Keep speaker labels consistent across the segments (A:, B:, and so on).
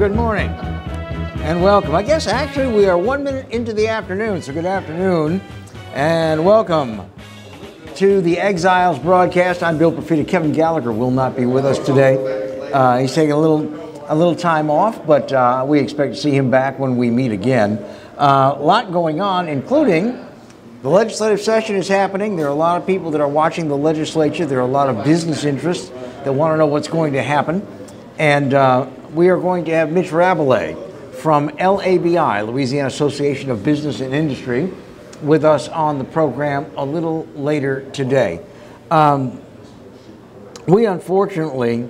A: good morning and welcome. I guess actually we are 1 minute into the afternoon, so good afternoon and welcome to the Exiles broadcast. I'm Bill Profita. Kevin Gallagher will not be with us today. He's taking a little time off, but we expect to see him back when we meet again. A lot going on, including the legislative session is happening. There are a lot of people that are watching the legislature. There are a lot of business interests that want to know what's going to happen. And we are going to have Mitch Rabalais from LABI, Louisiana Association of Business and Industry, with us on the program a little later today. We unfortunately,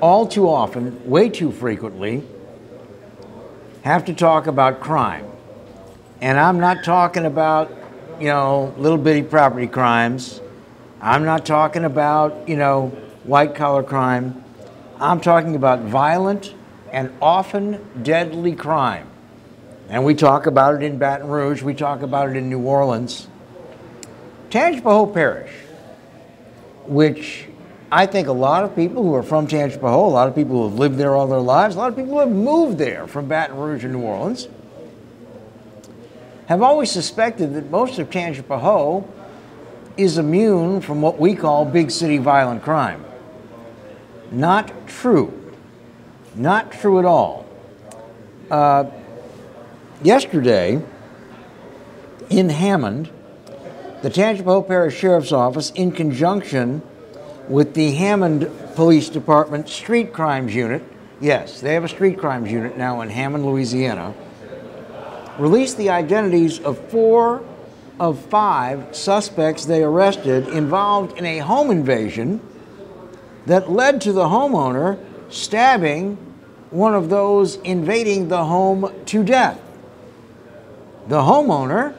A: all too often, way too frequently, have to talk about crime. And I'm not talking about, little bitty property crimes. I'm not talking about, white collar crime. I'm talking about violent and often deadly crime. And we talk about it in Baton Rouge. We talk about it in New Orleans. Tangipahoa Parish, which I think a lot of people who are from Tangipahoa, a lot of people who have lived there all their lives, a lot of people who have moved there from Baton Rouge and New Orleans, have always suspected that most of Tangipahoa is immune from what we call big city violent crime. Not true. Not true at all. Yesterday, in Hammond, the Tangipahoa Parish Sheriff's Office, in conjunction with the Hammond Police Department Street Crimes Unit, yes, they have a street crimes unit now in Hammond, Louisiana, released the identities of 4 of 5 suspects they arrested involved in a home invasion that led to the homeowner stabbing one of those invading the home to death. The homeowner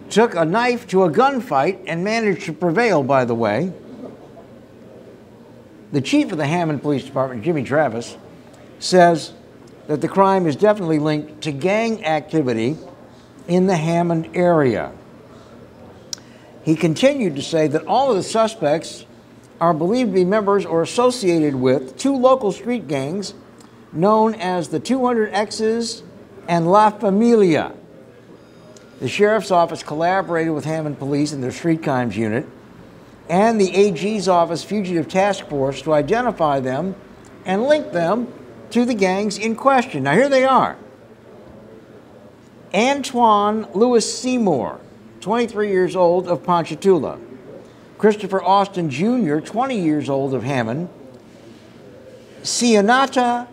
A: took a knife to a gunfight and managed to prevail, by the way. The chief of the Hammond Police Department, Jimmy Travis, says that the crime is definitely linked to gang activity in the Hammond area. He continued to say that all of the suspects are believed to be members or associated with 2 local street gangs known as the 200 X's and La Familia. The Sheriff's Office collaborated with Hammond Police and their Street Crimes Unit and the AG's Office Fugitive Task Force to identify them and link them to the gangs in question. Now here they are. Antoine Louis Seymour, 23 years old, of Ponchatoula. Christopher Austin Jr., 20 years old, of Hammond. Cianata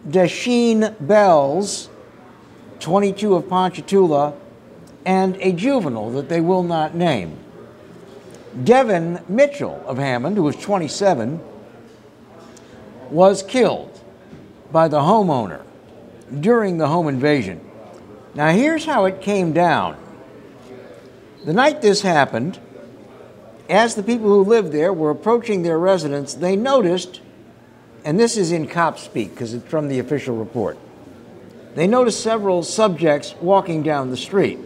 A: Dasheen Bells, 22, of Ponchatoula, and a juvenile that they will not name. Devin Mitchell of Hammond, who was 27, was killed by the homeowner during the home invasion. Now here's how it came down. The night this happened, as the people who lived there were approaching their residence, they noticed, and this is in cop speak because it's from the official report, they noticed several subjects walking down the street.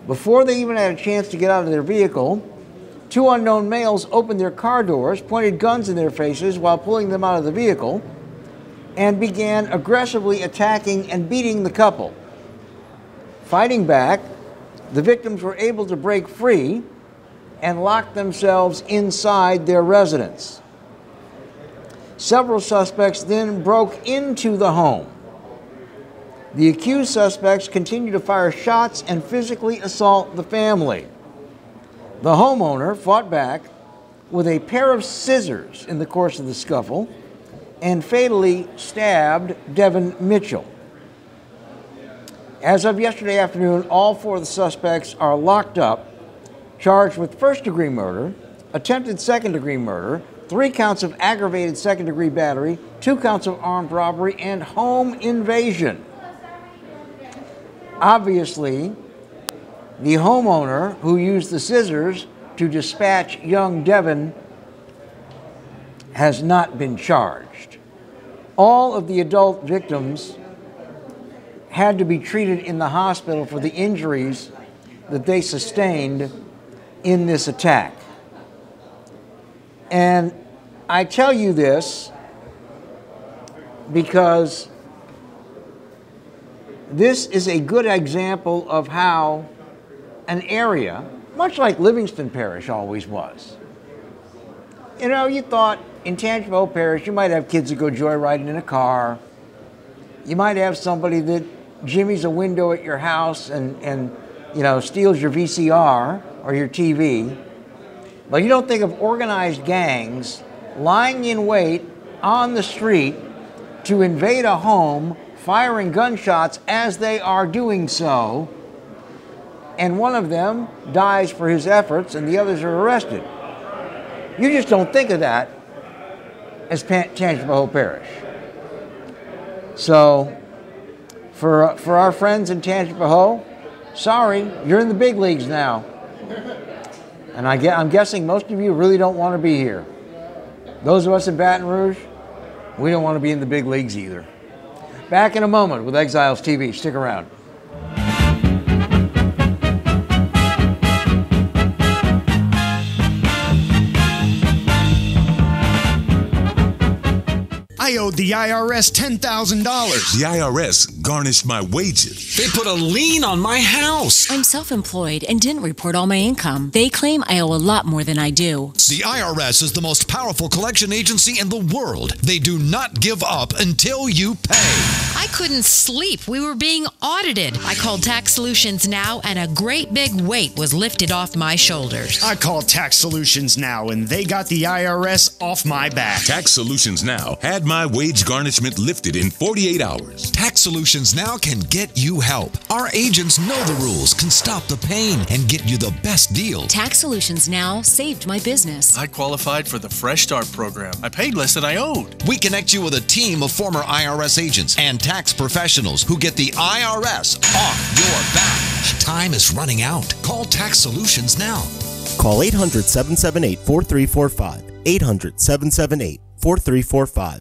A: Before they even had a chance to get out of their vehicle, 2 unknown males opened their car doors, pointed guns in their faces while pulling them out of the vehicle, and began aggressively attacking and beating the couple. Fighting back, the victims were able to break free and locked themselves inside their residence. Several suspects then broke into the home. The accused suspects continued to fire shots and physically assault the family. The homeowner fought back with a pair of scissors in the course of the scuffle and fatally stabbed Devin Mitchell. As of yesterday afternoon, all 4 of the suspects are locked up, charged with first-degree murder, attempted second-degree murder, 3 counts of aggravated second-degree battery, 2 counts of armed robbery, and home invasion. Obviously, the homeowner who used the scissors to dispatch young Devin has not been charged. All of the adult victims had to be treated in the hospital for the injuries that they sustained in this attack. And I tell you this because this is a good example of how an area, much like Livingston Parish always was. You know, you thought in Tangipahoa Parish, you might have kids that go joyriding in a car. You might have somebody that jimmies a window at your house and you know, steals your VCR or your TV. But you don't think of organized gangs lying in wait on the street to invade a home, firing gunshots as they are doing so, and one of them dies for his efforts and the others are arrested. You just don't think of that as Tangipahoa Parish. So, for our friends in Tangipahoa, sorry, you're in the big leagues now. And I'm guessing most of you really don't want to be here. Those of us in Baton Rouge, we don't want to be in the big leagues either. Back in a moment with Exiles TV. Stick around.
B: I owed the IRS $10,000.
C: The IRS garnished my wages.
D: They put a lien on my house.
E: I'm self-employed and didn't report all my income. They claim I owe a lot more than I do.
B: The IRS is the most powerful collection agency in the world. They do not give up until you pay.
F: I couldn't sleep. We were being audited. I called Tax Solutions Now, and a great big weight was lifted off my shoulders.
B: I called Tax Solutions Now, and they got the IRS off my back.
C: Tax Solutions Now had my wage garnishment lifted in 48 hours.
G: Tax Solutions Now can get you help. Our agents know the rules, can stop the pain, and get you the best deal.
E: Tax Solutions Now saved my business.
H: I qualified for the Fresh Start program. I paid less than I owed.
G: We connect you with a team of former IRS agents and tax professionals who get the IRS off your back. Time is running out. Call Tax Solutions now.
I: Call 800-778-4345. 800-778-4345.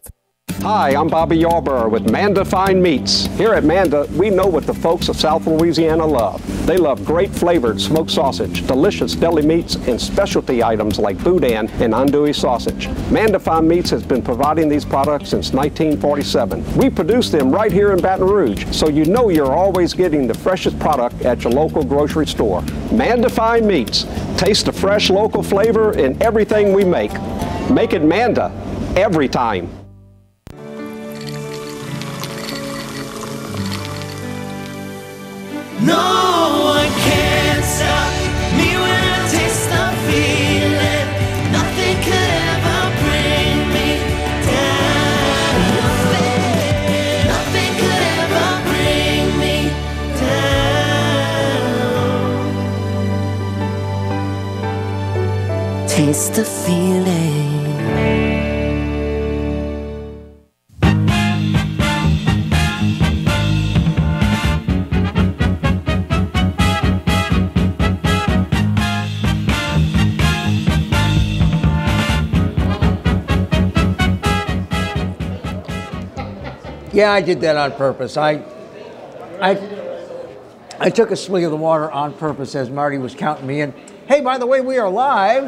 J: Hi, I'm Bobby Yarborough with Manda Fine Meats. Here at Manda, we know what the folks of South Louisiana love. They love great flavored smoked sausage, delicious deli meats, and specialty items like boudin and andouille sausage. Manda Fine Meats has been providing these products since 1947. We produce them right here in Baton Rouge, so you know you're always getting the freshest product at your local grocery store. Manda Fine Meats. Taste the fresh local flavor in everything we make. Make it Manda every time.
K: No one can stop me when I taste the feeling. Nothing could ever bring me down. Nothing could ever bring me down. Taste the feeling.
A: Yeah, I did that on purpose. I took a swig of the water on purpose as Marty was counting me in. Hey, by the way, we are live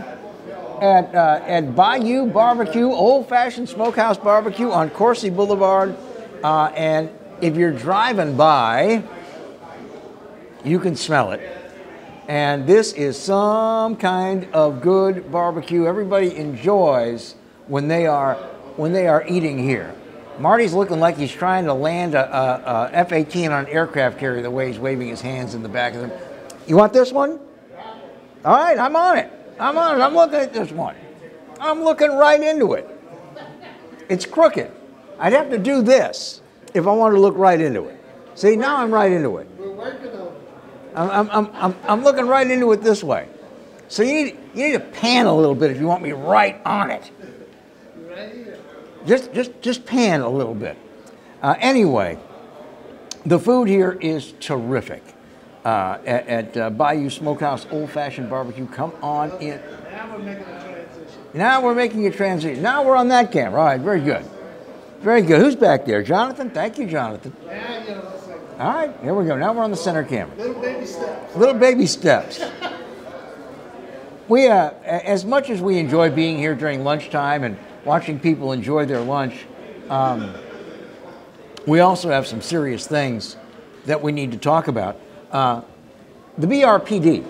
A: at Bayou Barbecue, old-fashioned smokehouse barbecue on Coursey Boulevard. And if you're driving by, you can smell it. And this is some kind of good barbecue everybody enjoys when they are eating here. Marty's looking like he's trying to land a F-18 on an aircraft carrier the way he's waving his hands in the back of them. You want this one? All right, I'm on it. I'm on it. I'm looking at this one. I'm looking right into it. It's crooked. I'd have to do this if I wanted to look right into it. See, now I'm right into it. We're working on it. I'm looking right into it this way. So you need to pan a little bit if you want me right on it. Just pan a little bit. Anyway, the food here is terrific at Bayou Smokehouse Old Fashioned Barbecue. Come on in. Now we're making a transition. Now we're on that camera. All right, very good. Very good. Who's back there? Jonathan? Thank you, Jonathan. All right, here we go. Now we're on the center camera. Little baby steps. Little baby steps. We, as much as we enjoy being here during lunchtime and watching people enjoy their lunch, we also have some serious things that we need to talk about. The BRPD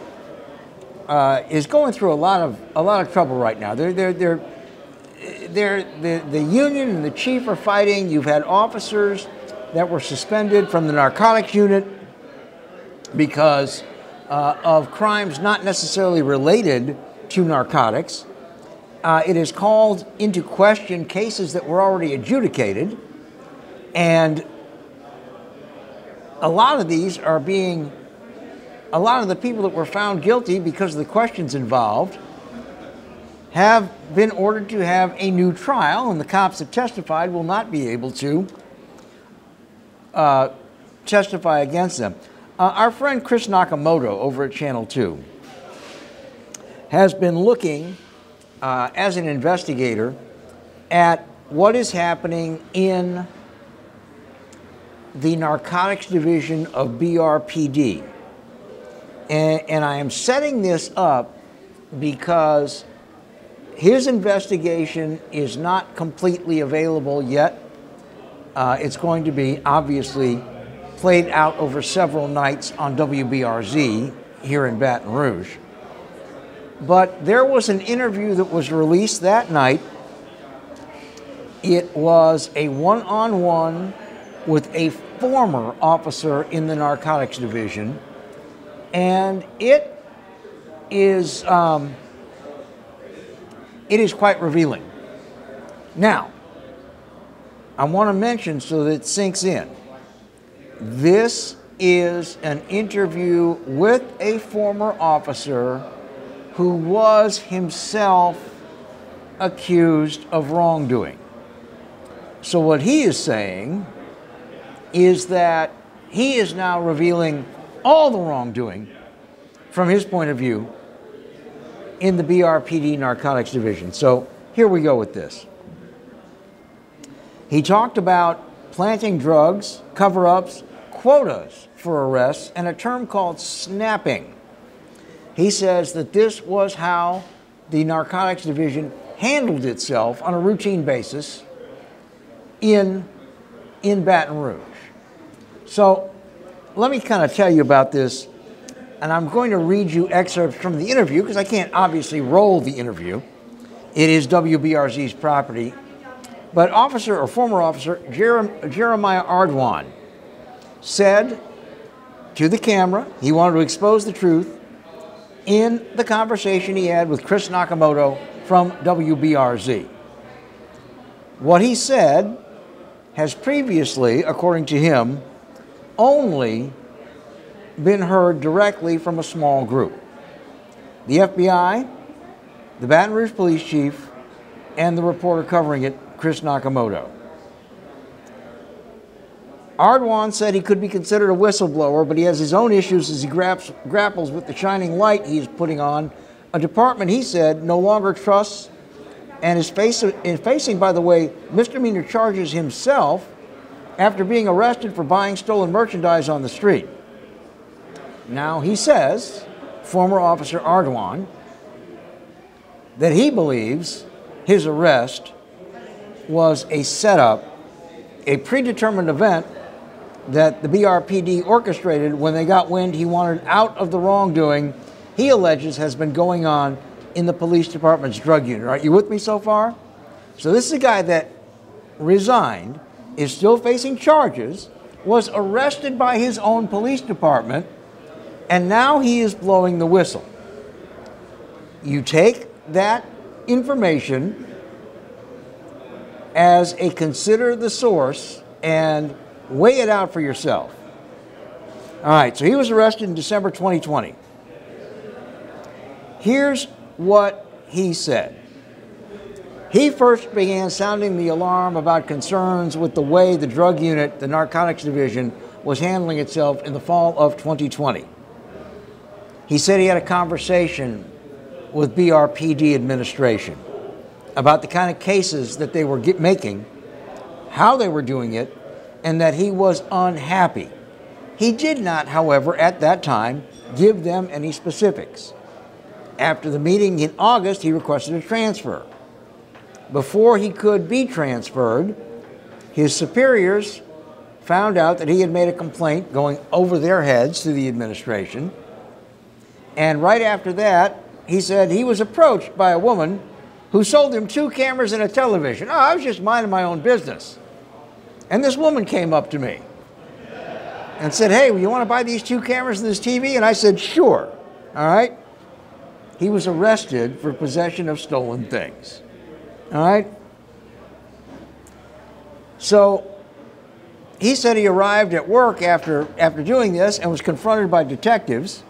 A: is going through a lot of trouble right now. The union and the chief are fighting. You've had officers that were suspended from the narcotics unit because of crimes not necessarily related to narcotics. It has called into question cases that were already adjudicated, and a lot of these are being, a lot of the people that were found guilty because of the questions involved have been ordered to have a new trial, and the cops that testified will not be able to testify against them. Our friend Chris Nakamoto over at Channel 2 has been looking as an investigator at what is happening in the narcotics division of BRPD. And I am setting this up because his investigation is not completely available yet. It's going to be obviously played out over several nights on WBRZ here in Baton Rouge. But there was an interview that was released that night. It was a one-on-one with a former officer in the narcotics division, and it is quite revealing. Now, I want to mention so that it sinks in, this is an interview with a former officer who was himself accused of wrongdoing. So what he is saying is that he is now revealing all the wrongdoing from his point of view in the BRPD narcotics division. So here we go with this. He talked about planting drugs, cover-ups, quotas for arrests, and a term called snapping. He says that this was how the narcotics division handled itself on a routine basis in Baton Rouge. So let me kind of tell you about this, and I'm going to read you excerpts from the interview because I can't obviously roll the interview. It is WBRZ's property. But former officer Jeremiah Ardwan said to the camera he wanted to expose the truth in the conversation he had with Chris Nakamoto from WBRZ. What he said has previously, according to him, only been heard directly from a small group. The FBI, the Baton Rouge police chief, and the reporter covering it, Chris Nakamoto. Ardwan said he could be considered a whistleblower, but he has his own issues as he grapples with the shining light he is putting on a department he said no longer trusts and is facing, by the way, misdemeanor charges himself after being arrested for buying stolen merchandise on the street. Now, he says, former officer Ardwan, that he believes his arrest was a setup, a predetermined event that the BRPD orchestrated when they got wind he wanted out of the wrongdoing he alleges has been going on in the police department's drug unit. Are you with me so far? So this is a guy that resigned, is still facing charges, was arrested by his own police department, and now he is blowing the whistle. You take that information as a consider the source and weigh it out for yourself. All right, so he was arrested in December 2020. Here's what he said. He first began sounding the alarm about concerns with the way the drug unit, the narcotics division, was handling itself in the fall of 2020. He said he had a conversation with BRPD administration about the kind of cases that they were making, how they were doing it, and that he was unhappy. He did not, however, at that time, give them any specifics. After the meeting in August, he requested a transfer. Before he could be transferred, his superiors found out that he had made a complaint going over their heads to the administration. And right after that, he said he was approached by a woman who sold him 2 cameras and a television. Oh, I was just minding my own business. And this woman came up to me and said, hey, you want to buy these 2 cameras and this TV? And I said, sure. All right. He was arrested for possession of stolen things. All right. So he said he arrived at work after doing this and was confronted by detectives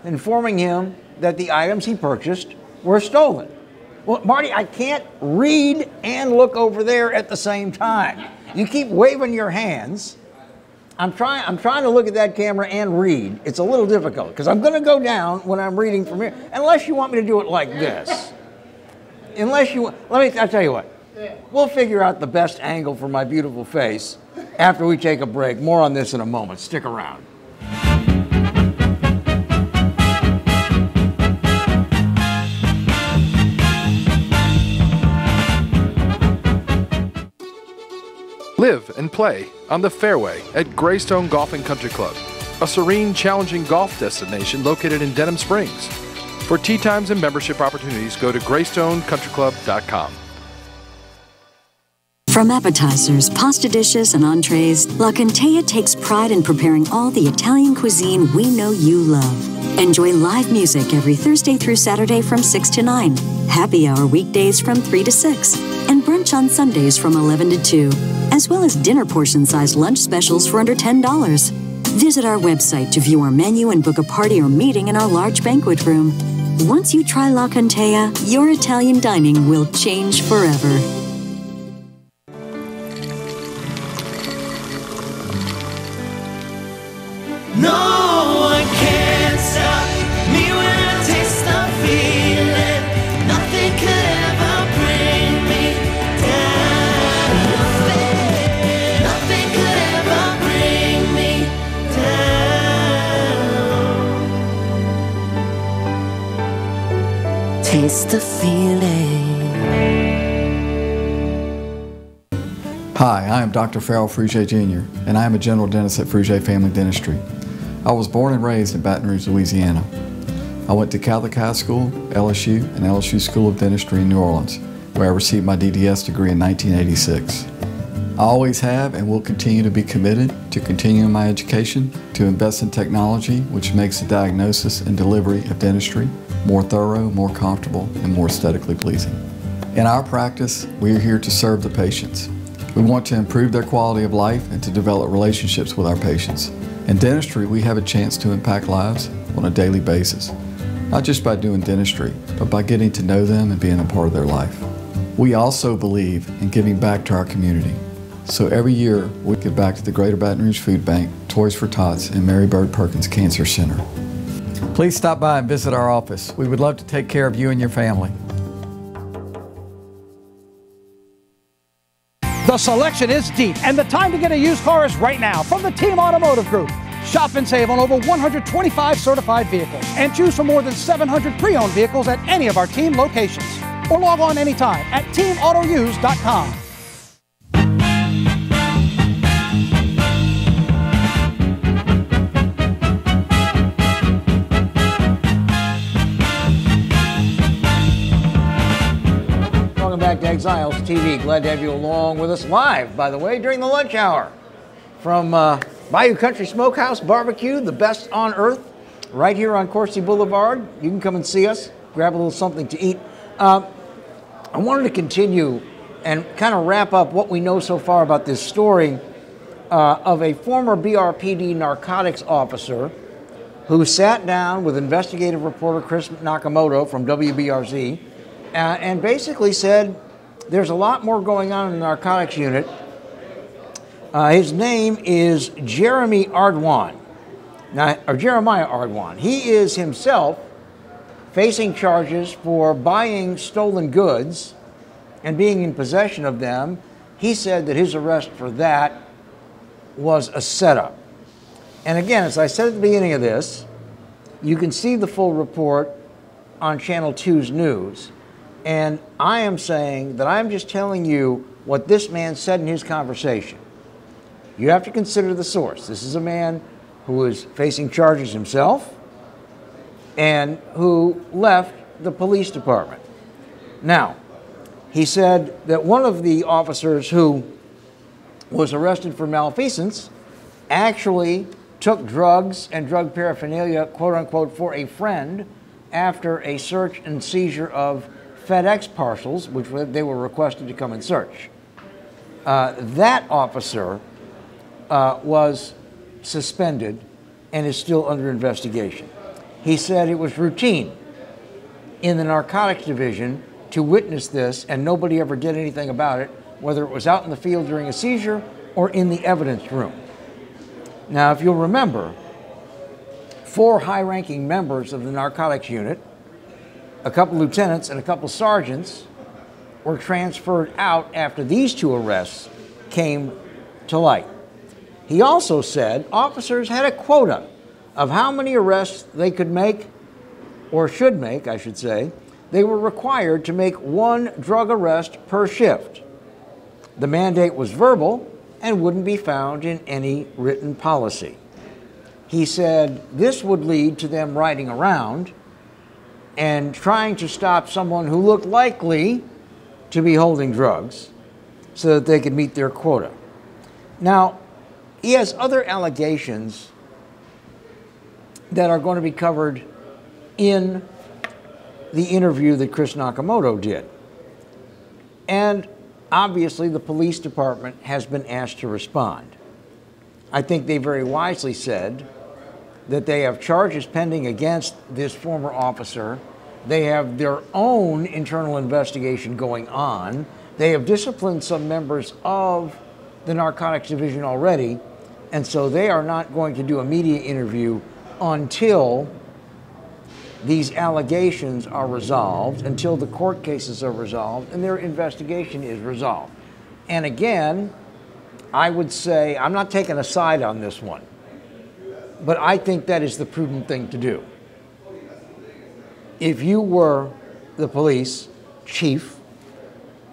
A: informing him that the items he purchased were stolen. Well, Marty, I can't read and look over there at the same time. You keep waving your hands. I'm trying to look at that camera and read. It's a little difficult because I'm going to go down when I'm reading from here, unless you want me to do it like this. I'll tell you what. We'll figure out the best angle for my beautiful face after we take a break. More on this in a moment. Stick around.
I: Live and play on the fairway at Greystone Golf and Country Club, a serene, challenging golf destination located in Denham Springs. For tee times and membership opportunities, go to GreystoneCountryClub.com.
L: From appetizers, pasta dishes, and entrees, La Contea takes pride in preparing all the Italian cuisine we know you love. Enjoy live music every Thursday through Saturday from 6 to 9, happy hour weekdays from 3 to 6, and brunch on Sundays from 11 to 2, as well as dinner portion-sized lunch specials for under $10. Visit our website to view our menu and book a party or meeting in our large banquet room. Once you try La Contea, your Italian dining will change forever.
K: No one can stop me when I taste the feeling. Nothing could ever bring me down. Nothing could ever bring me down. Taste the feeling.
M: Hi, I am Dr. Farrell Frugier Jr., and I am a general dentist at Frugier Family Dentistry. I was born and raised in Baton Rouge, Louisiana. I went to Catholic High School, LSU, and LSU School of Dentistry in New Orleans, where I received my DDS degree in 1986. I always have and will continue to be committed to continuing my education, to invest in technology which makes the diagnosis and delivery of dentistry more thorough, more comfortable, and more aesthetically pleasing. In our practice, we are here to serve the patients. We want to improve their quality of life and to develop relationships with our patients. In dentistry, we have a chance to impact lives on a daily basis, not just by doing dentistry, but by getting to know them and being a part of their life. We also believe in giving back to our community. So every year, we give back to the Greater Baton Rouge Food Bank, Toys for Tots, and Mary Bird Perkins Cancer Center. Please stop by and visit our office. We would love to take care of you and your family.
N: The selection is deep, and the time to get a used car is right now from the Team Automotive Group. Shop and save on over 125 certified vehicles and choose from more than 700 pre-owned vehicles at any of our team locations. Or log on anytime at teamautouse.com.
A: Back to Exiles TV. Glad to have you along with us live, by the way, during the lunch hour from Bayou Country Smokehouse Barbecue, the best on earth, right here on Coursey Boulevard. You can come and see us, grab a little something to eat. I wanted to continue and kind of wrap up what we know so far about this story of a former BRPD narcotics officer who sat down with investigative reporter Chris Nakamoto from WBRZ and basically said there's a lot more going on in the narcotics unit. His name is Jeremiah Ardwan. He is himself facing charges for buying stolen goods and being in possession of them. He said that his arrest for that was a setup. And again, as I said at the beginning of this, you can see the full report on Channel 2's news. And I am saying that I'm just telling you what this man said in his conversation. You have to consider the source. This is a man who is facing charges himself and who left the police department. Now, he said that one of the officers who was arrested for malfeasance actually took drugs and drug paraphernalia, quote unquote, for a friend after a search and seizure of FedEx parcels, which they were requested to come and search. That officer was suspended and is still under investigation. He said it was routine in the narcotics division to witness this, and nobody ever did anything about it, whether it was out in the field during a seizure or in the evidence room. Now, if you'll remember, 4 high-ranking members of the narcotics unit, a couple lieutenants and a couple sergeants, were transferred out after these 2 arrests came to light. He also said officers had a quota of how many arrests they could make, or should make, I should say. They were required to make 1 drug arrest per shift. The mandate was verbal and wouldn't be found in any written policy. He said this would lead to them riding around and trying to stop someone who looked likely to be holding drugs so that they could meet their quota. Now, he has other allegations that are going to be covered in the interview that Chris Nakamoto did. And obviously, the police department has been asked to respond. I think they very wisely said that they have charges pending against this former officer. They have their own internal investigation going on. They have disciplined some members of the narcotics division already, and so they are not going to do a media interview until these allegations are resolved, until the court cases are resolved and their investigation is resolved. And again, I would say, I'm not taking a side on this one, but I think that is the prudent thing to do. If you were the police chief,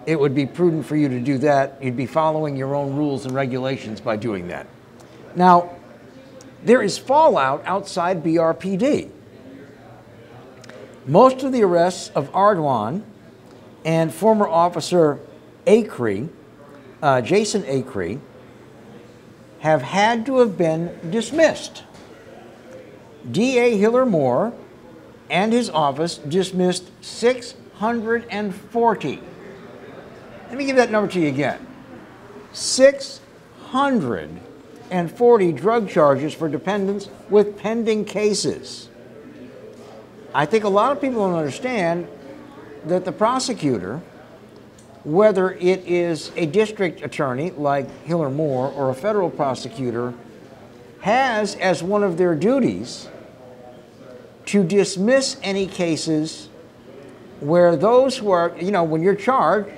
A: it would be prudent for you to do that. You'd be following your own rules and regulations by doing that. Now, there is fallout outside BRPD. Most of the arrests of Ardoin and former officer Acree, Jason Acree, have had to have been dismissed. DA Hiller Moore and his office dismissed 640. Let me give that number to you again. 640 drug charges for dependents with pending cases. I think a lot of people don't understand that the prosecutor, whether it is a district attorney like Hiller Moore or a federal prosecutor, has as one of their duties to dismiss any cases where those who are, you know, when you're charged,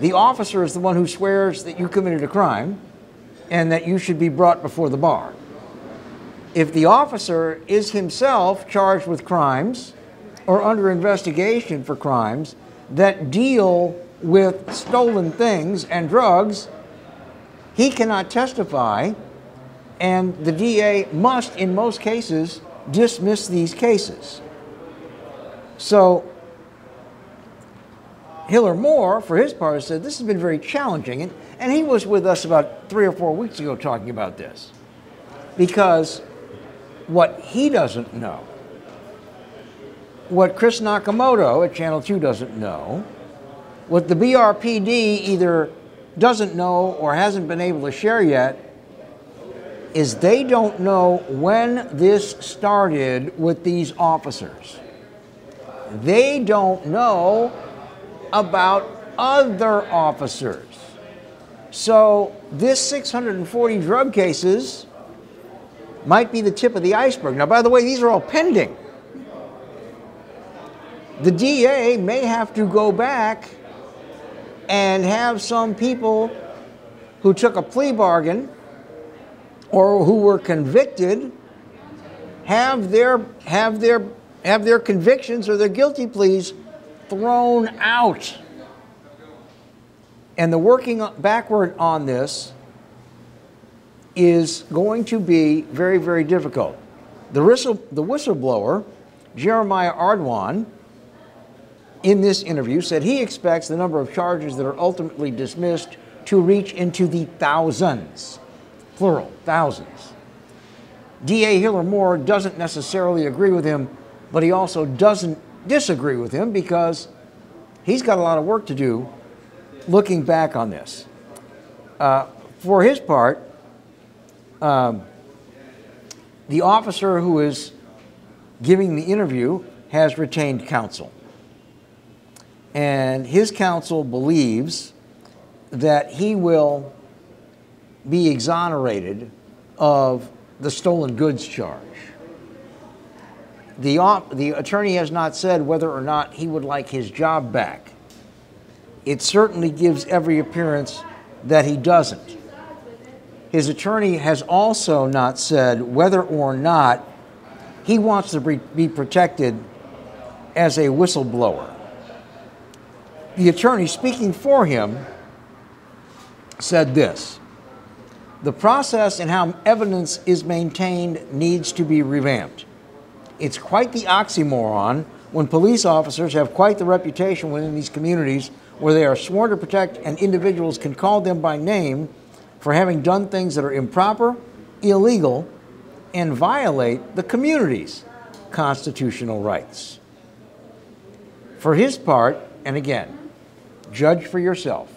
A: the officer is the one who swears that you committed a crime and that you should be brought before the bar. If the officer is himself charged with crimes or under investigation for crimes that deal with stolen things and drugs, he cannot testify, and the DA must, in most cases, dismiss these cases. So Hiller Moore, for his part, said this has been very challenging, and he was with us about 3 or 4 weeks ago talking about this, because what he doesn't know, what Chris Nakamoto at Channel 2 doesn't know, what the BRPD either doesn't know or hasn't been able to share yet, is they don't know when this started with these officers. They don't know about other officers. So this 640 drug cases might be the tip of the iceberg. Now, by the way, these are all pending. The DA may have to go back and have some people who took a plea bargain or who were convicted have their convictions or their guilty pleas thrown out. And the working backward on this is going to be very, very difficult. The whistleblower, Jeremiah Ardwan, in this interview said he expects the number of charges that are ultimately dismissed to reach into the thousands, plural, thousands. DA Hiller Moore doesn't necessarily agree with him, but he also doesn't disagree with him because he's got a lot of work to do looking back on this. For his part, the officer who is giving the interview has retained counsel. And his counsel believes that he will be exonerated of the stolen goods charge. The attorney has not said whether or not he would like his job back. It certainly gives every appearance that he doesn't. His attorney has also not said whether or not he wants to be protected as a whistleblower. The attorney speaking for him said this: the process and how evidence is maintained needs to be revamped. It's quite the oxymoron when police officers have quite the reputation within these communities where they are sworn to protect and individuals can call them by name for having done things that are improper, illegal, and violate the community's constitutional rights. For his part, and again, judge for yourself.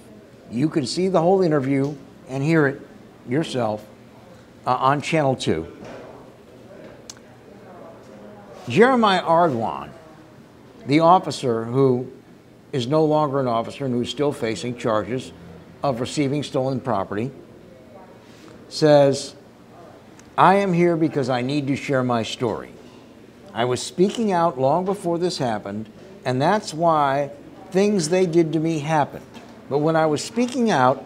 A: You can see the whole interview and hear it yourself on Channel 2. Jeremiah Ardwan, the officer who is no longer an officer and who's still facing charges of receiving stolen property, says, I am here because I need to share my story. I was speaking out long before this happened, and that's why things they did to me happened. But when I was speaking out,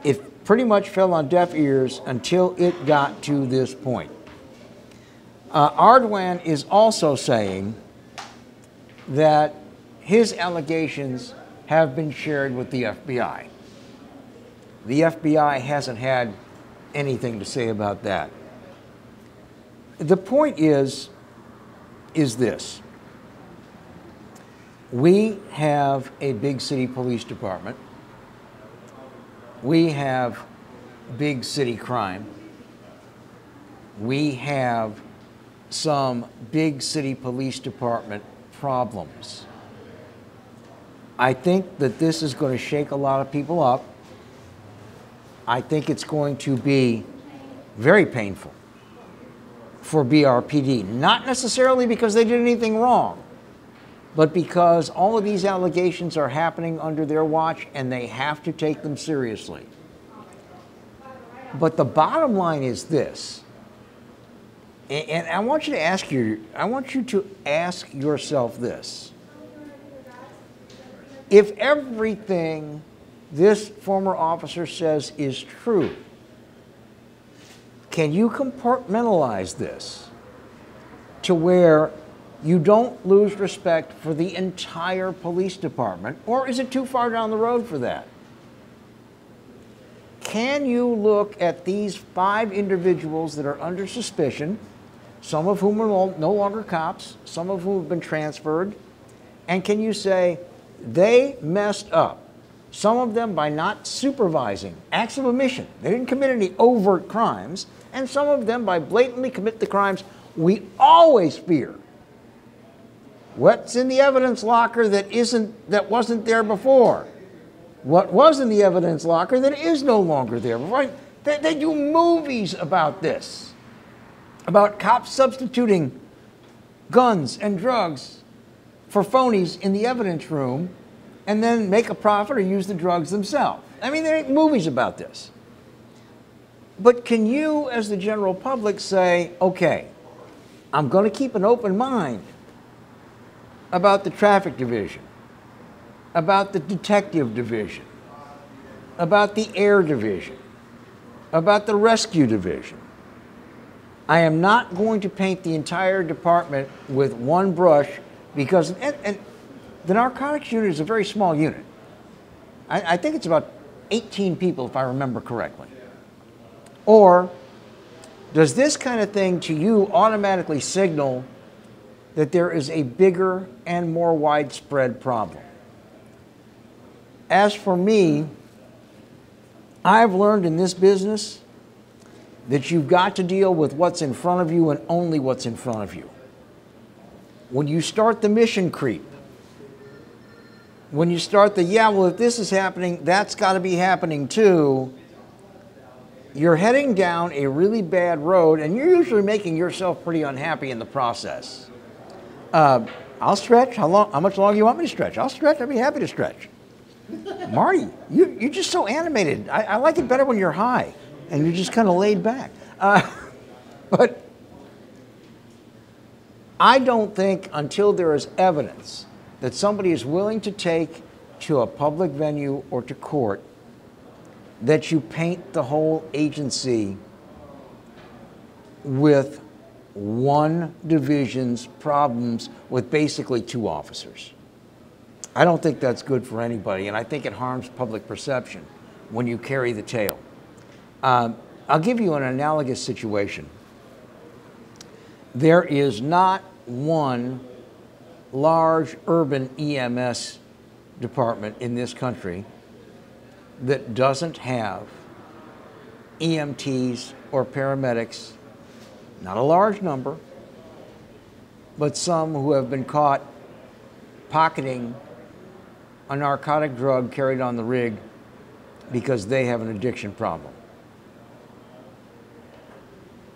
A: it pretty much fell on deaf ears until it got to this point. Ardwan is also saying that his allegations have been shared with the FBI. The FBI hasn't had anything to say about that. The point is this. We have a big city police department. We have big city crime. We have some big city police department problems. I think that this is going to shake a lot of people up. I think it's going to be very painful for BRPD, not necessarily because they did anything wrong, but because all of these allegations are happening under their watch and they have to take them seriously. But the bottom line is this, and I want you to ask yourself this. If everything this former officer says is true, can you compartmentalize this to where you don't lose respect for the entire police department, or is it too far down the road for that? Can you look at these 5 individuals that are under suspicion, some of whom are no longer cops, some of whom have been transferred, and can you say they messed up? Some of them by not supervising, acts of omission. They didn't commit any overt crimes, and some of them by blatantly commit the crimes we always fear. What's in the evidence locker that wasn't there before? What was in the evidence locker that is no longer there? They do movies about this, about cops substituting guns and drugs for phonies in the evidence room and then make a profit or use the drugs themselves. I mean, they make movies about this. But can you, as the general public, say, okay, I'm going to keep an open mind about the traffic division, about the detective division, about the air division, about the rescue division. I am not going to paint the entire department with one brush because, and the narcotics unit is a very small unit. I think it's about 18 people, if I remember correctly. Or does this kind of thing to you automatically signal that there is a bigger and more widespread problem? As for me, I've learned in this business that you've got to deal with what's in front of you and only what's in front of you. When you start the mission creep, when you start the, yeah, well, if this is happening, that's got to be happening too, you're heading down a really bad road, and you're usually making yourself pretty unhappy in the process. I'll stretch. How much longer you want me to stretch? I'll stretch. I'd be happy to stretch. Marty, you're just so animated. I like it better when you're high and you're just kind of laid back. But I don't think until there is evidence that somebody is willing to take to a public venue or to court that you paint the whole agency with one division's problems with basically 2 officers. I don't think that's good for anybody, and I think it harms public perception when you carry the tale. I'll give you an analogous situation. There is not one large urban EMS department in this country that doesn't have EMTs or paramedics, not a large number, but some who have been caught pocketing a narcotic drug carried on the rig because they have an addiction problem.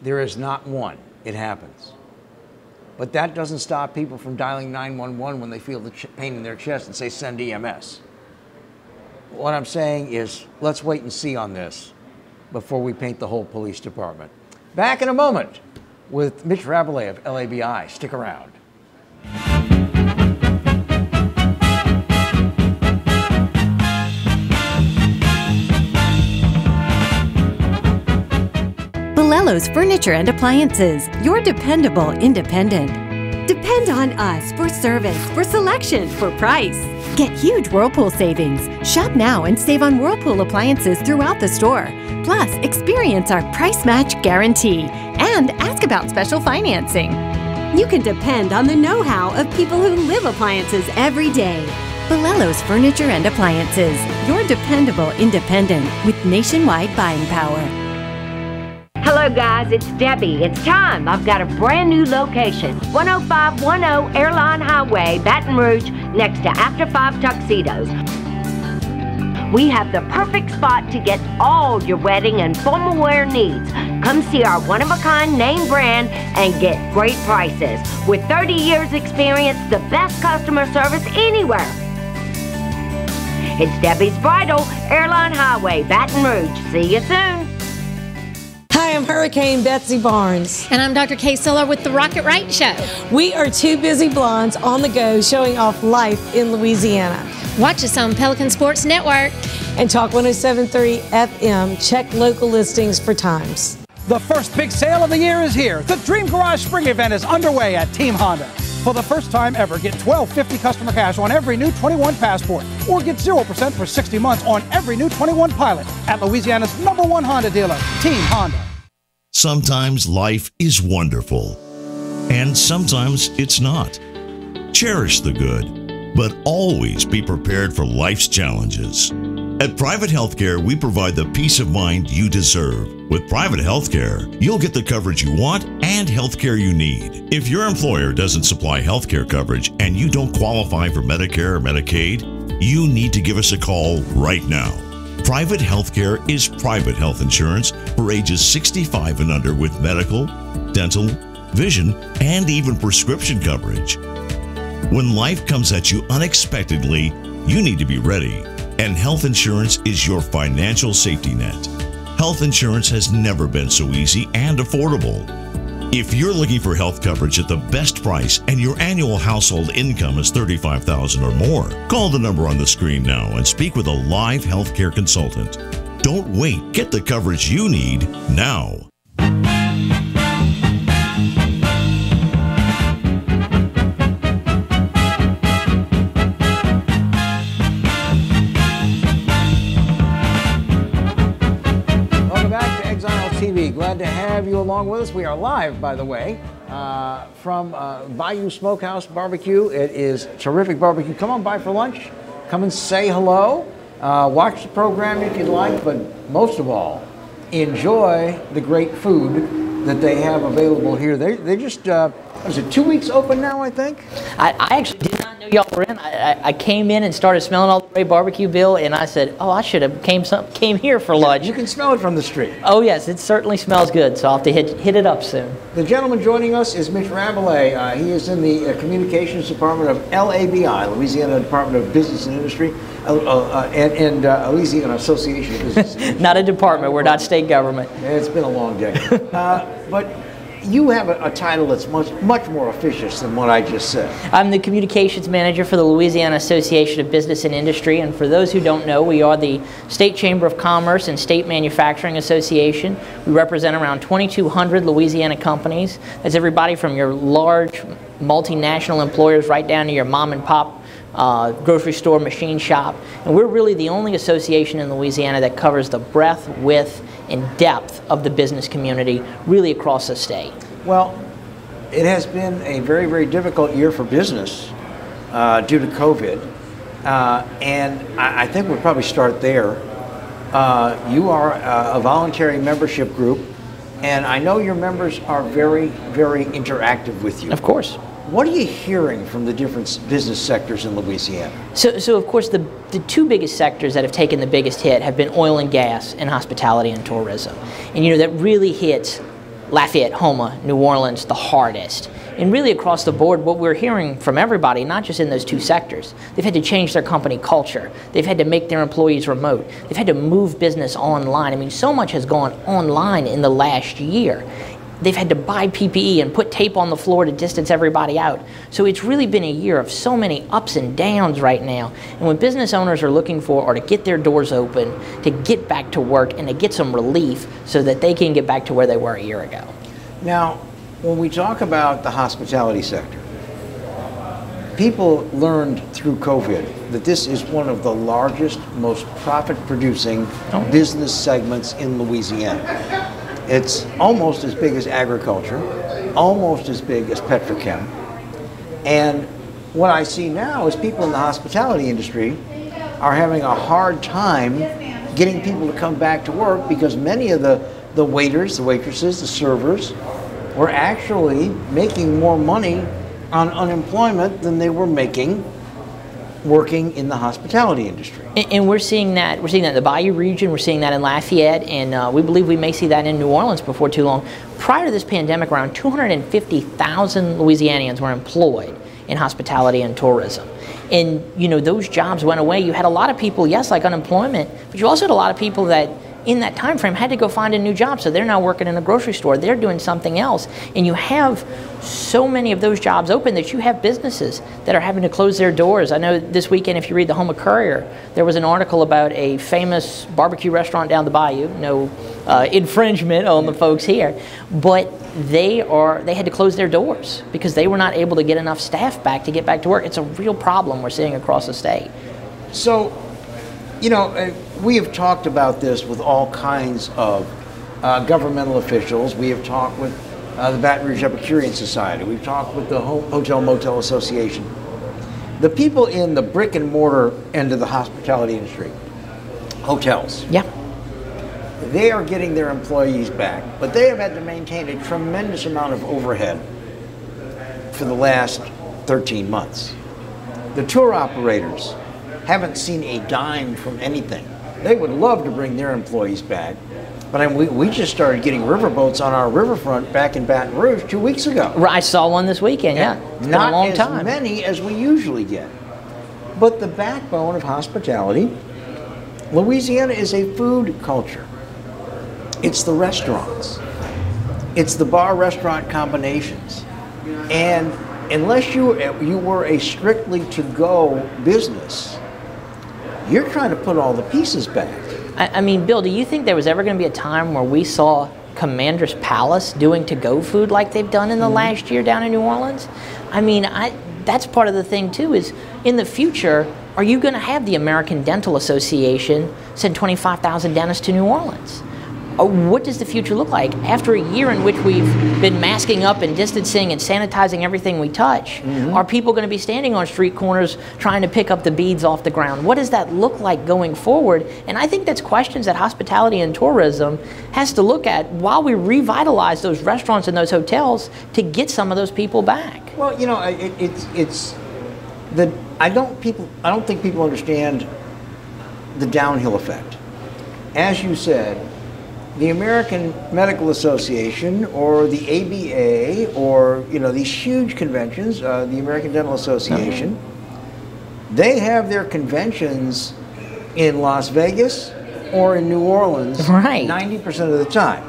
A: There is not one. It happens. But that doesn't stop people from dialing 911 when they feel the pain in their chest and say, send EMS. What I'm saying is, let's wait and see on this before we paint the whole police department. Back in a moment with Mitch Rabalais of LABI. Stick around.
O: Balello's Furniture and Appliances, your dependable independent. Depend on us for service, for selection, for price. Get huge Whirlpool savings. Shop now and save on Whirlpool appliances throughout the store. Plus, experience our price match guarantee and ask about special financing. You can depend on the know-how of people who live appliances every day. Balello's Furniture and Appliances, your dependable independent with nationwide buying power.
P: Hello guys, it's Debbie. It's time. I've got a brand new location. 10510 Airline Highway, Baton Rouge, next to After 5 Tuxedos. We have the perfect spot to get all your wedding and formal wear needs. Come see our one-of-a-kind name brand and get great prices. With 30 years experience, the best customer service anywhere. It's Debbie's Bridal, Airline Highway, Baton Rouge. See you soon.
Q: Hi, I'm Hurricane Betsy Barnes.
R: And I'm Dr. Kay Siller with The Rocket Right Show.
Q: We are 2 busy blondes on the go showing off life in Louisiana.
R: Watch us on Pelican Sports Network.
Q: And Talk 107.3 FM. Check local listings for times.
N: The first big sale of the year is here. The Dream Garage Spring Event is underway at Team Honda. For the first time ever, get $12.50 customer cash on every new 21 Passport, or get 0% for 60 months on every new 21 Pilot at Louisiana's #1 Honda dealer, Team Honda.
S: Sometimes life is wonderful, and sometimes it's not. Cherish the good, but always be prepared for life's challenges. At Private Healthcare, we provide the peace of mind you deserve. With Private Healthcare, you'll get the coverage you want and healthcare you need. If your employer doesn't supply healthcare coverage and you don't qualify for Medicare or Medicaid, you need to give us a call right now. Private Healthcare is private health insurance for ages 65 and under with medical, dental, vision, and even prescription coverage. When life comes at you unexpectedly, you need to be ready. And health insurance is your financial safety net. Health insurance has never been so easy and affordable. If you're looking for health coverage at the best price and your annual household income is $35,000 or more, call the number on the screen now and speak with a live healthcare consultant. Don't wait. Get the coverage you need now.
A: TV. Glad to have you along with us. We are live, by the way, from Bayou Smokehouse Barbecue. It is terrific barbecue. Come on by for lunch. Come and say hello. Watch the program if you'd like, but most of all, enjoy the great food that they have available here. They just, is it 2 weeks open now, I think?
T: I actually did not know y'all were in. I came in and started smelling all the great barbecue, Bill, and I said, oh, I should have came here for lunch.
A: You can smell it from the street.
T: Oh, yes, it certainly smells good, so I'll have to hit it up soon.
A: The gentleman joining us is Mitch Rabalais. He is in the Communications Department of LABI, Louisiana Department of Business and Industry, and Louisiana Association of Business and Industry.
T: Not a department, we're not state government.
A: It's been a long day. But you have a title that's much more officious than what I just said.
T: I'm the Communications Manager for the Louisiana Association of Business and Industry, and for those who don't know, we are the State Chamber of Commerce and State Manufacturing Association. We represent around 2,200 Louisiana companies. That's everybody from your large multinational employers right down to your mom and pop grocery store, machine shop. And we're really the only association in Louisiana that covers the breadth, width, and depth of the business community really across the state.
A: Well, it has been a very, very difficult year for business due to COVID. And I think we'll probably start there. You are a voluntary membership group, and I know your members are very, very interactive with you.
T: Of course.
A: What are you hearing from the different business sectors in Louisiana?
T: So of course, the two biggest sectors that have taken the biggest hit have been oil and gas and hospitality and tourism. And you know, that really hits Lafayette, Houma, New Orleans the hardest. And really across the board, what we're hearing from everybody, not just in those two sectors, they've had to change their company culture. They've had to make their employees remote. They've had to move business online. I mean, so much has gone online in the last year. They've had to buy PPE and put tape on the floor to distance everybody out. So it's really been a year of so many ups and downs right now. And what business owners are looking for are to get their doors open, to get back to work, and to get some relief so that they can get back to where they were a year ago.
A: Now, when we talk about the hospitality sector, people learned through COVID that this is one of the largest, most profit-producing business segments in Louisiana. It's almost as big as agriculture, almost as big as petrochem. And what I see now is people in the hospitality industry are having a hard time getting people to come back to work because many of the waiters, the waitresses, the servers were actually making more money on unemployment than they were making working in the hospitality industry.
T: And we're seeing that. We're seeing that in the Bayou region. We're seeing that in Lafayette, and we believe we may see that in New Orleans before too long. Prior to this pandemic, around 250,000 Louisianians were employed in hospitality and tourism. And you know, those jobs went away. You had a lot of people, yes, like unemployment, but you also had a lot of people that in that time frame had to go find a new job. So they're now working in a grocery store, they're doing something else. And you have so many of those jobs open that you have businesses that are having to close their doors. I know this weekend, if you read the Houma Courier, there was an article about a famous barbecue restaurant down the bayou. No infringement on the folks here, but they had to close their doors because they were not able to get enough staff back to get back to work. It's a real problem we're seeing across the state.
A: So, you know, we have talked about this with all kinds of governmental officials. We have talked with the Baton Rouge Epicurean Society. We've talked with the Hotel Motel Association. The people in the brick and mortar end of the hospitality industry, hotels.
T: Yeah.
A: They are getting their employees back, but they have had to maintain a tremendous amount of overhead for the last 13 months. The tour operators haven't seen a dime from anything. They would love to bring their employees back, but we just started getting riverboats on our riverfront back in Baton Rouge 2 weeks ago.
T: I saw one this weekend, yeah. It's been a long time.
A: Not as many as we usually get. But the backbone of hospitality, Louisiana is a food culture. It's the restaurants. It's the bar-restaurant combinations. And unless you were a strictly to-go business, you're trying to put all the pieces back.
T: I mean, Bill, do you think there was ever going to be a time where we saw Commander's Palace doing to-go food like they've done in the last year down in New Orleans? I mean, that's part of the thing, too, is in the future, are you going to have the American Dental Association send 25,000 dentists to New Orleans? What does the future look like? After a year in which we've been masking up and distancing and sanitizing everything we touch, are people going to be standing on street corners trying to pick up the beads off the ground? What does that look like going forward? And I think that's questions that hospitality and tourism has to look at while we revitalize those restaurants and those hotels to get some of those people back.
A: Well, you know, I don't think people understand the downhill effect. As you said, the American Medical Association or the ABA or, you know, these huge conventions, the American Dental Association, they have their conventions in Las Vegas or in New Orleans 90% of the time.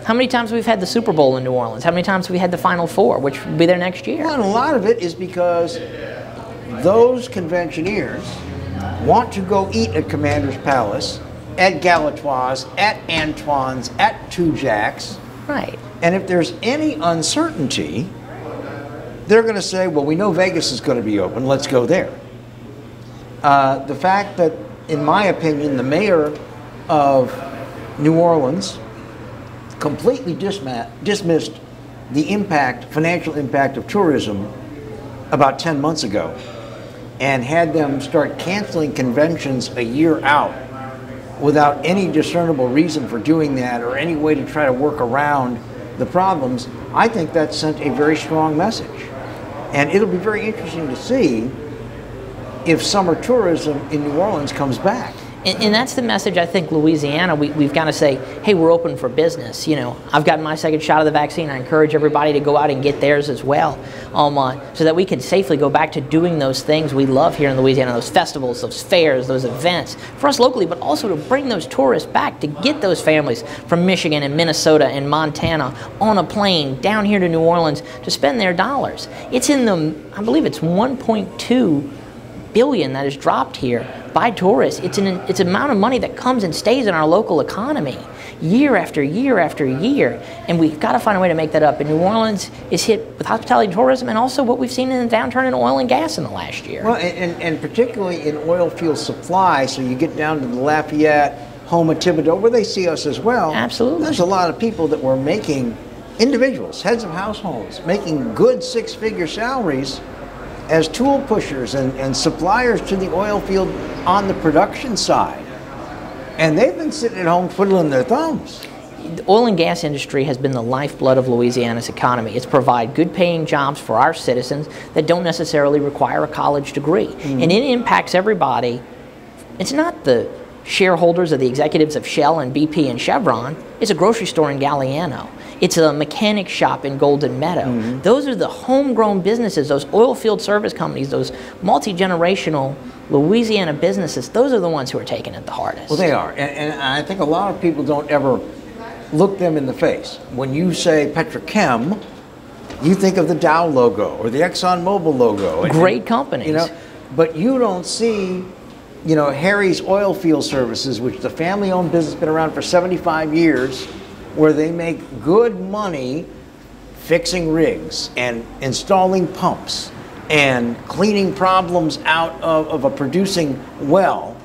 T: How many times we've had the Super Bowl in New Orleans? How many times we had the Final Four, which will be there next year?
A: Well, and a lot of it is because those conventioneers want to go eat at Commander's Palace, at Galatoire's, at Antoine's, at Two Jacks.
T: Right.
A: And if there's any uncertainty, they're going to say, well, we know Vegas is going to be open, let's go there. The fact that, in my opinion, the mayor of New Orleans completely dismissed the impact, financial impact of tourism about 10 months ago and had them start canceling conventions a year out without any discernible reason for doing that or any way to try to work around the problems, I think that sent a very strong message. And it'll be very interesting to see if summer tourism in New Orleans comes back.
T: And that's the message I think Louisiana, we've got to say, hey, we're open for business. You know, I've gotten my second shot of the vaccine. I encourage everybody to go out and get theirs as well, so that we can safely go back to doing those things we love here in Louisiana, those festivals, those fairs, those events, for us locally, but also to bring those tourists back, to get those families from Michigan and Minnesota and Montana on a plane down here to New Orleans to spend their dollars. It's in the, I believe it's 1.2 billion that is dropped here by tourists. It's an amount of money that comes and stays in our local economy year after year after year, and we've got to find a way to make that up. And New Orleans is hit with hospitality and tourism, and also what we've seen in the downturn in oil and gas in the last year.
A: Well, and particularly in oil field supply, so you get down to the Lafayette, home of Thibodeau, where they see us as well.
T: Absolutely.
A: There's a lot of people that were making, individuals, heads of households, making good six-figure salaries as tool pushers and suppliers to the oil field on the production side. And they've been sitting at home twiddling their thumbs.
T: The oil and gas industry has been the lifeblood of Louisiana's economy. It's provided good paying jobs for our citizens that don't necessarily require a college degree. And it impacts everybody. It's not the shareholders or the executives of Shell and BP and Chevron. It's a grocery store in Galliano. It's a mechanic shop in Golden Meadow. Those are the homegrown businesses, those oil field service companies, those multi-generational Louisiana businesses. Those are the ones who are taking it the hardest.
A: Well, they are. And I think a lot of people don't ever look them in the face. When you say Petrochem, you think of the Dow logo or the ExxonMobil logo.
T: Great companies.
A: You know, but you don't see, you know, Harry's Oil Field Services, which is a family-owned business, been around for 75 years, where they make good money fixing rigs and installing pumps and cleaning problems out of a producing well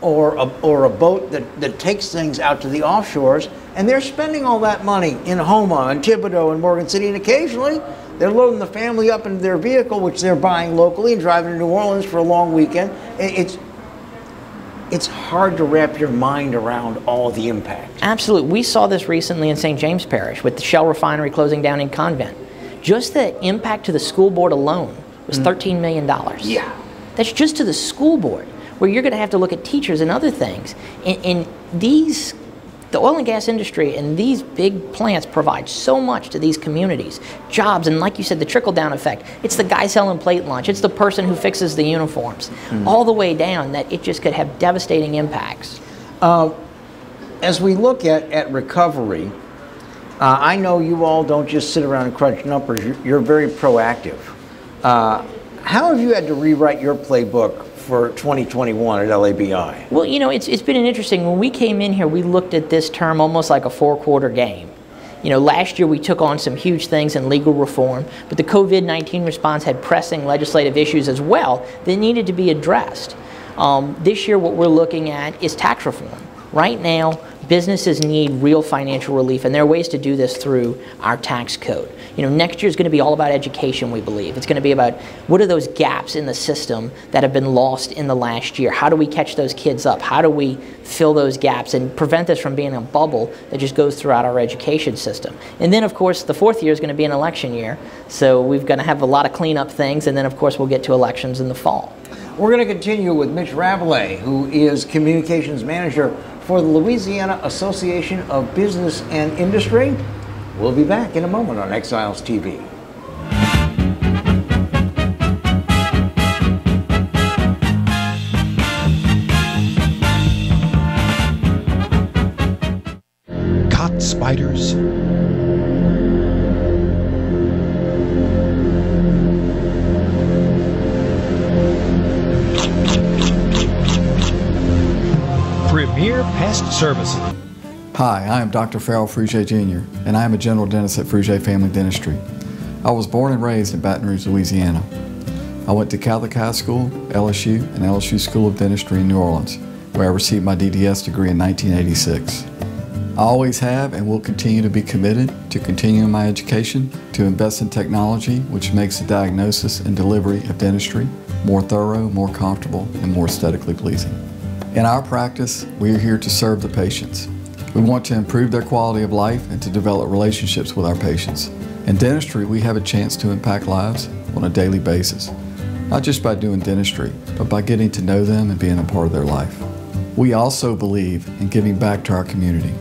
A: or a boat that takes things out to the offshores, and they're spending all that money in Houma and Thibodeau and Morgan City, and occasionally they're loading the family up into their vehicle, which they're buying locally, and driving to New Orleans for a long weekend. It's hard to wrap your mind around all the impact.
T: Absolutely. We saw this recently in St. James Parish with the Shell refinery closing down in Convent. Just the impact to the school board alone was $13 million.
A: Yeah.
T: That's just to the school board, where you're going to have to look at teachers and other things. And the oil and gas industry and these big plants provide so much to these communities. Jobs, and like you said, the trickle-down effect. It's the guy selling plate lunch. It's the person who fixes the uniforms. All the way down, that it just could have devastating impacts.
A: As we look at recovery, I know you all don't just sit around and crunch numbers. You're very proactive. How have you had to rewrite your playbook for 2021 at LABI?
T: Well, you know, it's been an interesting, when we came in here, we looked at this term almost like a four-quarter game. You know, last year we took on some huge things in legal reform, but the COVID-19 response had pressing legislative issues as well that needed to be addressed. This year what we're looking at is tax reform. Right now, businesses need real financial relief, and there are ways to do this through our tax code. You know, next year is going to be all about education, we believe. It's going to be about what are those gaps in the system that have been lost in the last year? How do we catch those kids up? How do we fill those gaps and prevent this from being a bubble that just goes throughout our education system? And then, of course, the fourth year is going to be an election year, so we've got to have a lot of cleanup things, and then, of course, we'll get to elections in the fall.
A: We're going to continue with Mitch Rabalais, who is Communications Manager for the Louisiana Association of Business and Industry. We'll be back in a moment on Exiles TV.
U: Caught spiders. Premier Pest Services.
M: Hi, I am Dr. Farrell Frugier Jr., and I am a general dentist at Frugier Family Dentistry. I was born and raised in Baton Rouge, Louisiana. I went to Catholic High School, LSU, and LSU School of Dentistry in New Orleans, where I received my DDS degree in 1986. I always have and will continue to be committed to continuing my education, to invest in technology which makes the diagnosis and delivery of dentistry more thorough, more comfortable, and more aesthetically pleasing. In our practice, we are here to serve the patients. We want to improve their quality of life and to develop relationships with our patients. In dentistry, we have a chance to impact lives on a daily basis, not just by doing dentistry, but by getting to know them and being a part of their life. We also believe in giving back to our community.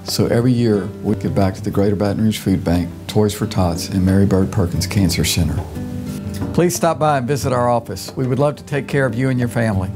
M: So every year, we give back to the Greater Baton Rouge Food Bank, Toys for Tots, and Mary Bird Perkins Cancer Center. Please stop by and visit our office. We would love to take care of you and your family.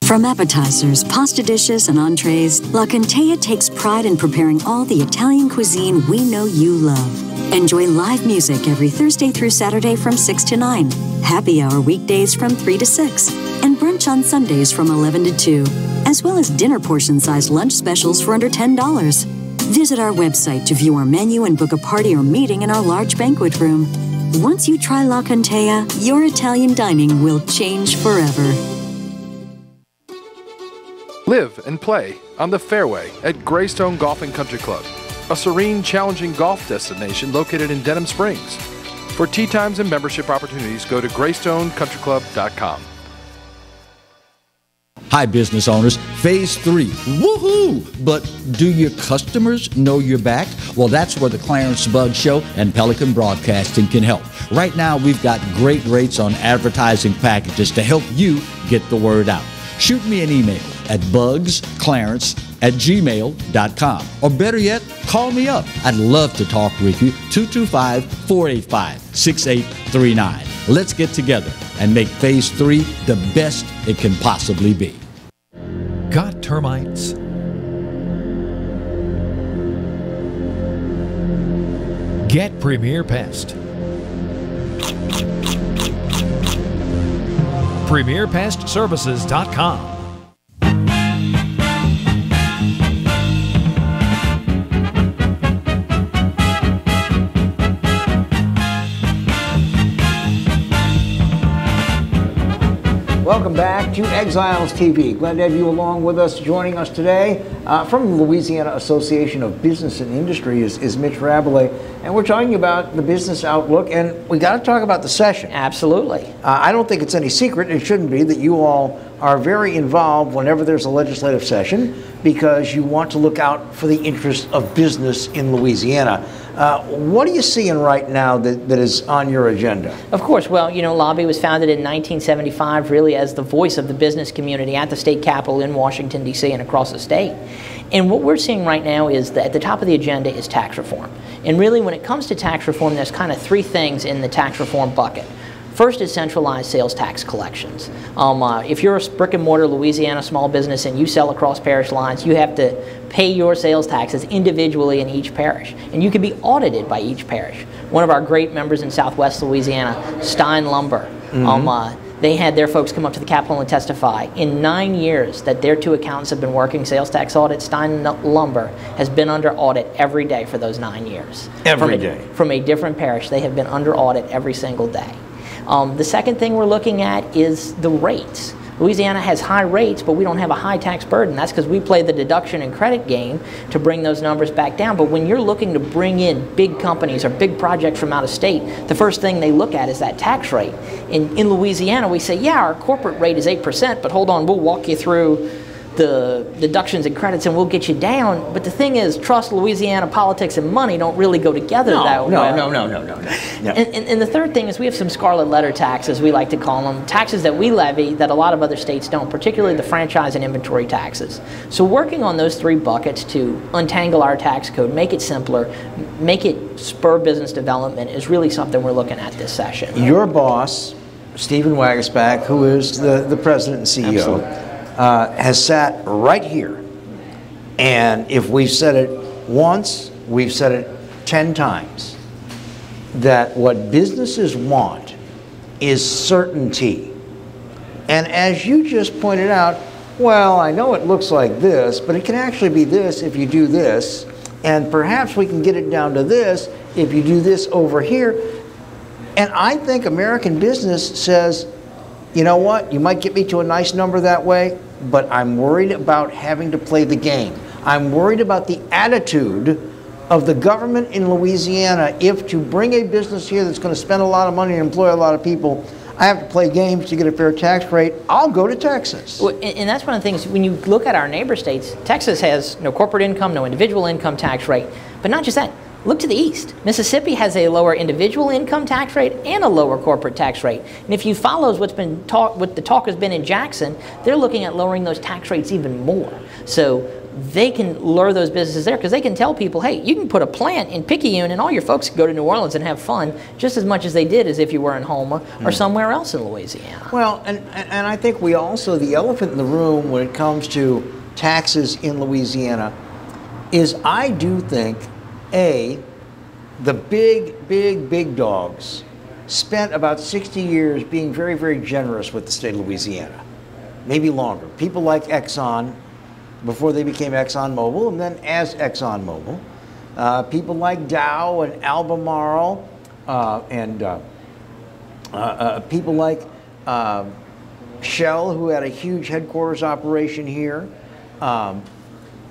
L: From appetizers, pasta dishes, and entrees, La Contea takes pride in preparing all the Italian cuisine we know you love. Enjoy live music every Thursday through Saturday from 6 to 9, happy hour weekdays from 3 to 6, and brunch on Sundays from 11 to 2, as well as dinner portion-sized lunch specials for under $10. Visit our website to view our menu and book a party or meeting in our large banquet room. Once you try La Contea, your Italian dining will change forever.
I: Live and play on the fairway at Greystone Golf and Country Club, a serene, challenging golf destination located in Denham Springs. For tee times and membership opportunities, go to greystonecountryclub.com.
V: Hi, business owners. Phase 3. Woohoo! But do your customers know you're back? Well, that's where the Clarence Bugg Show and Pelican Broadcasting can help. Right now, we've got great rates on advertising packages to help you get the word out. Shoot me an email at bugsclarence@gmail.com. Or better yet, call me up. I'd love to talk with you. 225-485-6839. Let's get together and make Phase 3 the best it can possibly be.
U: Got termites? Get Premier Pest. PremierPestServices.com.
A: Welcome back to Exiles TV. Glad to have you along with us. Joining us today from the Louisiana Association of Business and Industry is Mitch Rabalais, and we're talking about the business outlook, and we got to talk about the session.
T: Absolutely.
A: I don't think it's any secret, it shouldn't be, that you all are very involved whenever there's a legislative session because you want to look out for the interests of business in Louisiana. What are you seeing right now that is on your agenda?
T: Of course. Well, you know, LABI was founded in 1975 really as the voice of the business community at the state capitol in Washington, D.C. and across the state. And what we're seeing right now is that at the top of the agenda is tax reform. And really when it comes to tax reform, there's kind of three things in the tax reform bucket. First is centralized sales tax collections. If you're a brick and mortar Louisiana small business and you sell across parish lines, you have to pay your sales taxes individually in each parish. And you can be audited by each parish. One of our great members in Southwest Louisiana, Stein Lumber, they had their folks come up to the Capitol and testify. In 9 years that their two accountants have been working sales tax audits, Stein Lumber has been under audit every day for those 9 years. Every day? From a different parish. They have been under audit every single day. The second thing we're looking at is the rates. Louisiana has high rates, but we don't have a high tax burden. That's because we play the deduction and credit game to bring those numbers back down. But when you're looking to bring in big companies or big projects from out of state, the first thing they look at is that tax rate. In Louisiana, we say, yeah, our corporate rate is 8%, but hold on, we'll walk you through the deductions and credits and we'll get you down. But the thing is, trust, Louisiana, politics, and money don't really go together that way.
A: No.
T: And the third thing is we have some scarlet letter taxes, we like to call them, taxes that we levy that a lot of other states don't, particularly the franchise and inventory taxes. So working on those three buckets to untangle our tax code, make it simpler, make it spur business development is really something we're looking at this session.
A: Your boss, Stephen Wagasback, who is the president and CEO, has sat right here, and if we've said it once, we've said it 10 times, that what businesses want is certainty. And as you just pointed out, well, I know it looks like this, but it can actually be this if you do this, and perhaps we can get it down to this if you do this over here. And I think American business says, you know what, you might get me to a nice number that way, but I'm worried about having to play the game. I'm worried about the attitude of the government in Louisiana. If to bring a business here that's going to spend a lot of money and employ a lot of people, I have to play games to get a fair tax rate, I'll go to Texas.
T: Well, and that's one of the things, when you look at our neighbor states, Texas has no corporate income, no individual income tax rate. But not just that. Look to the east. Mississippi has a lower individual income tax rate and a lower corporate tax rate. And if you follow what the talk has been in Jackson, they're looking at lowering those tax rates even more. So they can lure those businesses there because they can tell people, hey, you can put a plant in Picayune and all your folks can go to New Orleans and have fun just as much as they did as if you were in Houma or somewhere else in Louisiana.
A: Well, and I think we also, the elephant in the room when it comes to taxes in Louisiana is I do think the big dogs spent about 60 years being very, very generous with the state of Louisiana, maybe longer. People like Exxon, before they became ExxonMobil, and then as ExxonMobil. People like Dow and Albemarle, and people like Shell, who had a huge headquarters operation here.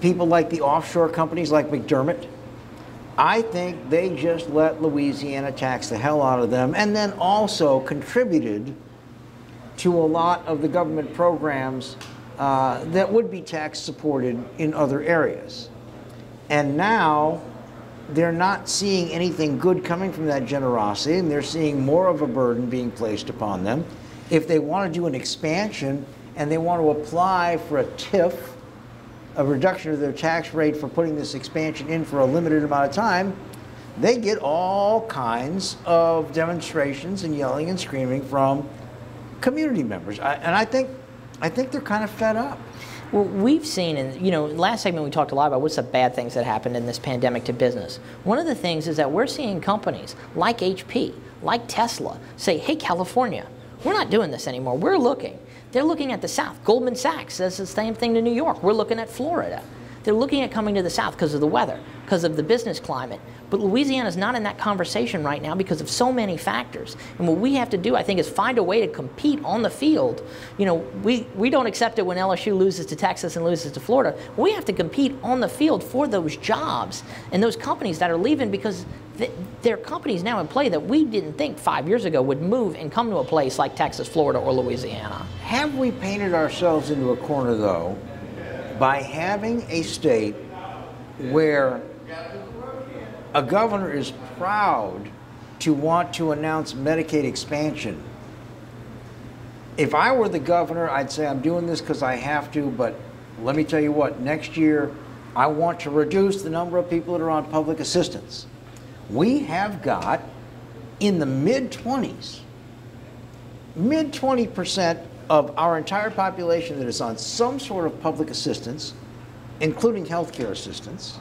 A: People like the offshore companies like McDermott. I think they just let Louisiana tax the hell out of them and then also contributed to a lot of the government programs that would be tax supported in other areas. And now they're not seeing anything good coming from that generosity, and they're seeing more of a burden being placed upon them. If they want to do an expansion and they want to apply for a TIF, a reduction of their tax rate for putting this expansion in for a limited amount of time, they get all kinds of demonstrations and yelling and screaming from community members. And I think they're kind of fed up.
T: Well, we've seen, and last segment we talked a lot about what's the bad things that happened in this pandemic to business. One of the things is that we're seeing companies like HP, like Tesla, say, hey, California, we're not doing this anymore. We're looking. They're looking at the South. Goldman Sachs says the same thing to New York. We're looking at Florida. They're looking at coming to the South because of the weather, because of the business climate. But Louisiana's not in that conversation right now because of so many factors. And what we have to do, I think, is find a way to compete on the field. We don't accept it when LSU loses to Texas and loses to Florida. We have to compete on the field for those jobs and those companies that are leaving because there are companies now in play that we didn't think 5 years ago would move and come to a place like Texas, Florida, or Louisiana.
A: Have we painted ourselves into a corner, though, by having a state where a governor is proud to want to announce Medicaid expansion? If I were the governor, I'd say I'm doing this because I have to, but let me tell you what, next year I want to reduce the number of people that are on public assistance. We have got in the mid-20s, mid-20% of our entire population that is on some sort of public assistance, including healthcare assistance.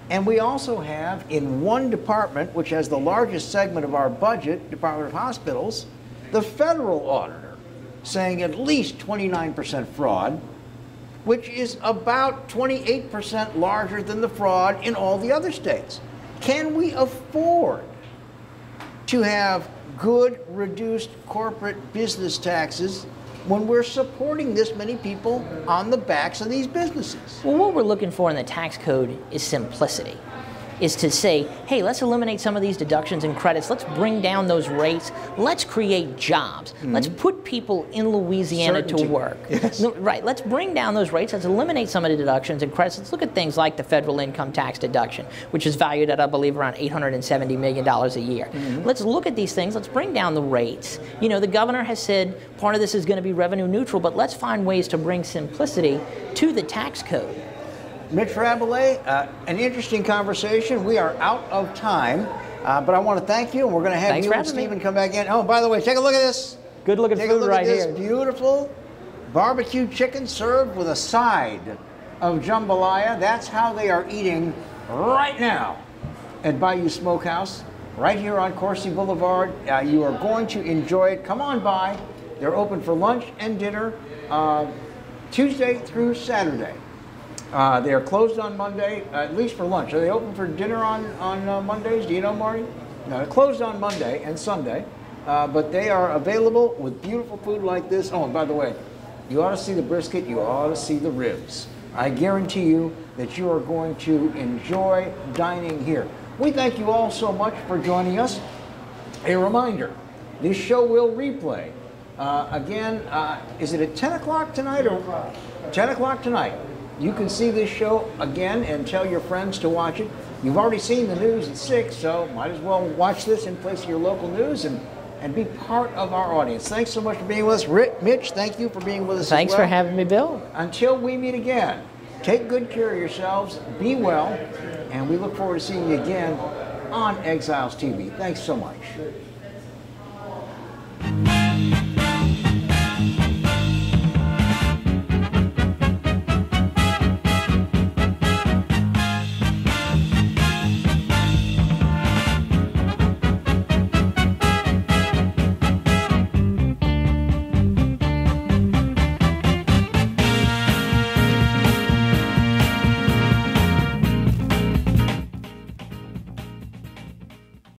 A: And we also have in one department, which has the largest segment of our budget, Department of Hospitals, the federal auditor saying at least 29% fraud, which is about 28% larger than the fraud in all the other states. Can we afford to have good reduced corporate business taxes when we're supporting this many people on the backs of these businesses?
T: Well, what we're looking for in the tax code is simplicity. Is to say, hey, let's eliminate some of these deductions and credits. Let's bring down those rates. Let's create jobs. Let's put people in Louisiana to work.
A: Yes.
T: Right. Let's bring down those rates. Let's eliminate some of the deductions and credits. Let's look at things like the federal income tax deduction, which is valued at, I believe, around $870 million a year. Let's look at these things. Let's bring down the rates. You know, the governor has said part of this is going to be revenue neutral, but let's find ways to bring simplicity to the tax code.
A: Mitch Rabalais, an interesting conversation. We are out of time, but I want to thank you, and we're going to have you and Stephen come back in. Oh, by the way, take a look at this.
T: Good looking food right here.
A: Take a look at this beautiful barbecue chicken served with a side of jambalaya. That's how they are eating right now at Bayou Smokehouse, right here on Coursey Boulevard. You are going to enjoy it. Come on by. They're open for lunch and dinner Tuesday through Saturday. They are closed on Monday, at least for lunch. Are they open for dinner on Mondays? Do you know, Marty? No, they're closed on Monday and Sunday, but they are available with beautiful food like this. Oh, and by the way, you ought to see the brisket. You ought to see the ribs. I guarantee you that you are going to enjoy dining here. We thank you all so much for joining us. A reminder, this show will replay. Again, is it at 10 o'clock tonight? Or 10 o'clock tonight. You can see this show again and tell your friends to watch it. You've already seen the news at 6, so might as well watch this in place of your local news and be part of our audience. Thanks so much for being with us. Mitch, thank you for being with us.
T: Thanks for having me, Bill.
A: Until we meet again, take good care of yourselves, be well, and we look forward to seeing you again on Exiles TV. Thanks so much.